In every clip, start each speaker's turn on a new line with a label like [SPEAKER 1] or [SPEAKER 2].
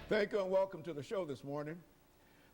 [SPEAKER 1] Thank you and welcome to the show this morning.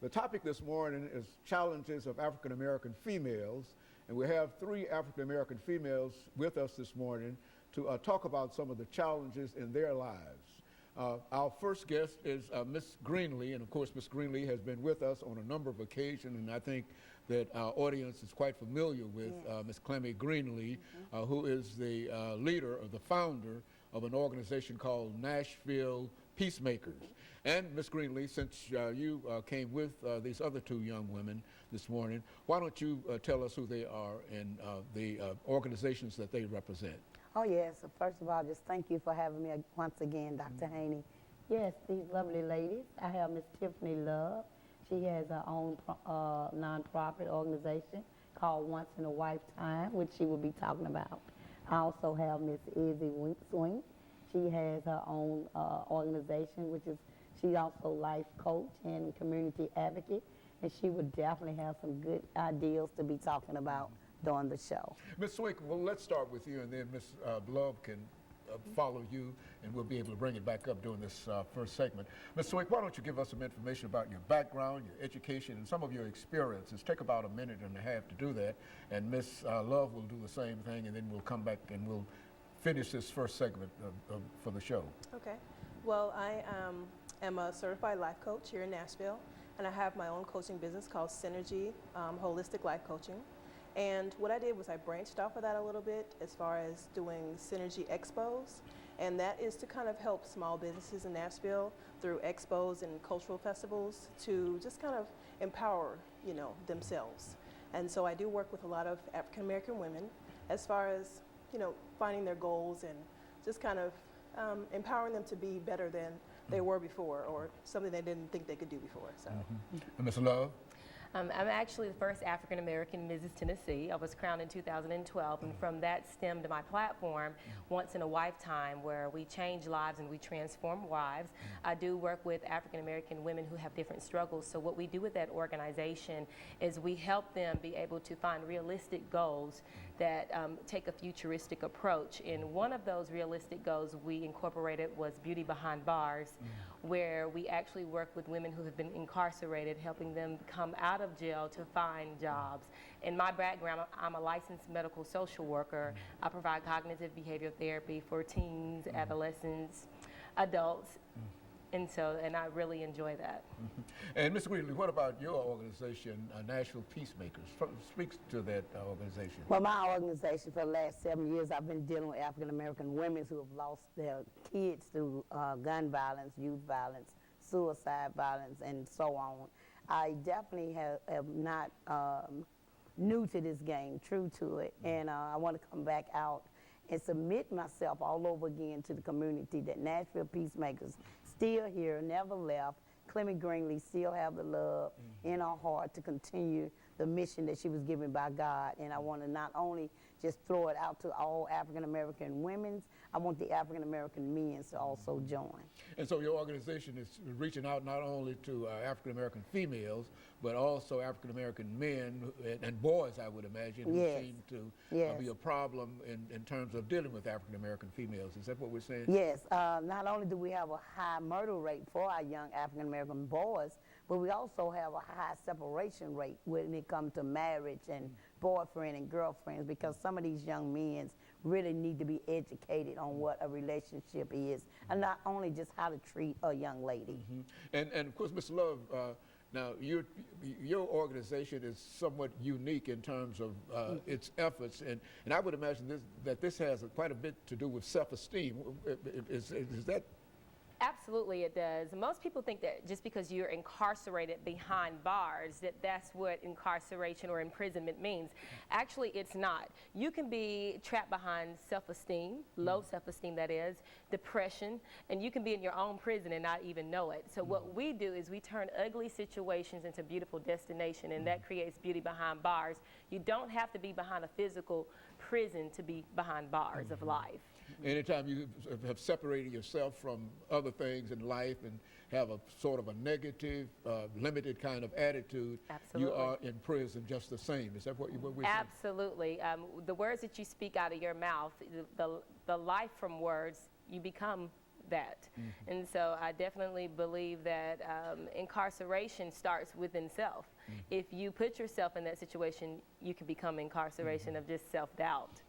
[SPEAKER 1] The topic this morning is challenges of African American females, and we have three African American females with us this morning to talk about some of the challenges in their lives. Our first guest is Miss Greenlee, and of course Miss Greenlee has been with us on a number of occasions, and I think that our audience is quite familiar with Miss Clemmy Greenlee, who is the leader or the founder of an organization called Nashville Peacemakers. And Ms. Greenlee, since you came with these other two young women this morning, why don't you tell us who they are and the organizations that they represent?
[SPEAKER 2] Oh, yes. So first of all, just thank you for having me once again, Dr. Haney.
[SPEAKER 3] Yes, these lovely ladies. I have Miss Tiffany Love. She has her own nonprofit organization called Once in a Lifetime, which she will be talking about. I also have Miss Izzy Swing. She has her own organization, which is, she's also life coach and community advocate, and she would definitely have some good ideas to be talking about during the show.
[SPEAKER 1] Ms. Swink, well, let's start with you, and then Ms. Love can follow you, and we'll be able to bring it back up during this first segment. Ms. Swink, why don't you give us some information about your background, your education, and some of your experiences. Take about a minute and a half to do that, and Ms. Love will do the same thing, and then we'll come back and we'll finish this first segment for the show.
[SPEAKER 4] Okay. Well, I am a certified life coach here in Nashville, and I have my own coaching business called Synergy Holistic Life Coaching. And what I did was I branched off of that a little bit as far as doing Synergy Expos, and that is to kind of help small businesses in Nashville through expos and cultural festivals to just kind of empower, themselves. And so I do work with a lot of African American women as far as, finding their goals and just kind of empowering them to be better than they were before, or something they didn't think they could do before. So.
[SPEAKER 1] And Ms. Love?
[SPEAKER 5] I'm actually the first African American Mrs. Tennessee. I was crowned in 2012, and from that stemmed my platform, Once in a Lifetime, where we change lives and we transform lives. I do work with African American women who have different struggles. So what we do with that organization is we help them be able to find realistic goals that take a futuristic approach. And one of those realistic goals we incorporated was Beauty Behind Bars, where we actually work with women who have been incarcerated, helping them come out of jail to find jobs. In my background, I'm a licensed medical social worker. I provide cognitive behavioral therapy for teens, adolescents, adults, and I really enjoy that.
[SPEAKER 1] And Ms. Greenlee, what about your organization, Nashville Peacemakers? Speak to that organization.
[SPEAKER 2] Well, my organization for the last 7 years, I've been dealing with African American women who have lost their kids through gun violence, youth violence, suicide violence, and so on. I definitely have not new to this game, true to it, and I want to come back out and submit myself all over again to the community that Nashville Peacemakers still here, never left. Clemmy Greenlee still have the love in her heart to continue the mission that she was given by God. And I want to not only just throw it out to all African American women, I want the African American men to also join.
[SPEAKER 1] And so your organization is reaching out not only to African American females, but also African American men and boys, I would imagine, who seem to be a problem in terms of dealing with African American females. Is that what we're saying?
[SPEAKER 2] Yes. Not only do we have a high murder rate for our young African American boys, but we also have a high separation rate when it comes to marriage and boyfriend and girlfriends, because some of these young men really need to be educated on what a relationship is, and not only just how to treat a young lady.
[SPEAKER 1] And of course, Ms. Love, now your organization is somewhat unique in terms of its efforts, and I would imagine that this has quite a bit to do with self-esteem. Is that?
[SPEAKER 5] Absolutely it does. Most people think that just because you're incarcerated behind bars, that's what incarceration or imprisonment means. Actually, it's not. You can be trapped behind self-esteem, low self-esteem that is, depression, and you can be in your own prison and not even know it. So what we do is we turn ugly situations into beautiful destination, and that creates beauty behind bars. You don't have to be behind a physical prison to be behind bars of life.
[SPEAKER 1] Anytime you have separated yourself from other things in life and have a sort of a negative, limited kind of attitude, you are in prison just the same. Is that what we're saying?
[SPEAKER 5] Absolutely. The words that you speak out of your mouth, the life from words, you become that. And so I definitely believe that incarceration starts within self. If you put yourself in that situation, you can become incarceration of just self-doubt.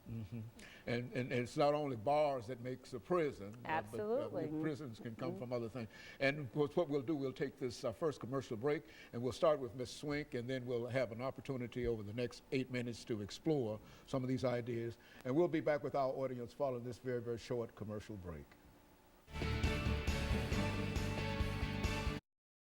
[SPEAKER 1] And it's not only bars that makes a prison.
[SPEAKER 5] Absolutely.
[SPEAKER 1] But prisons can come from other things. And of course, what we'll do, we'll take this first commercial break, and we'll start with Ms. Swink, and then we'll have an opportunity over the next 8 minutes to explore some of these ideas. And we'll be back with our audience following this very, very short commercial break.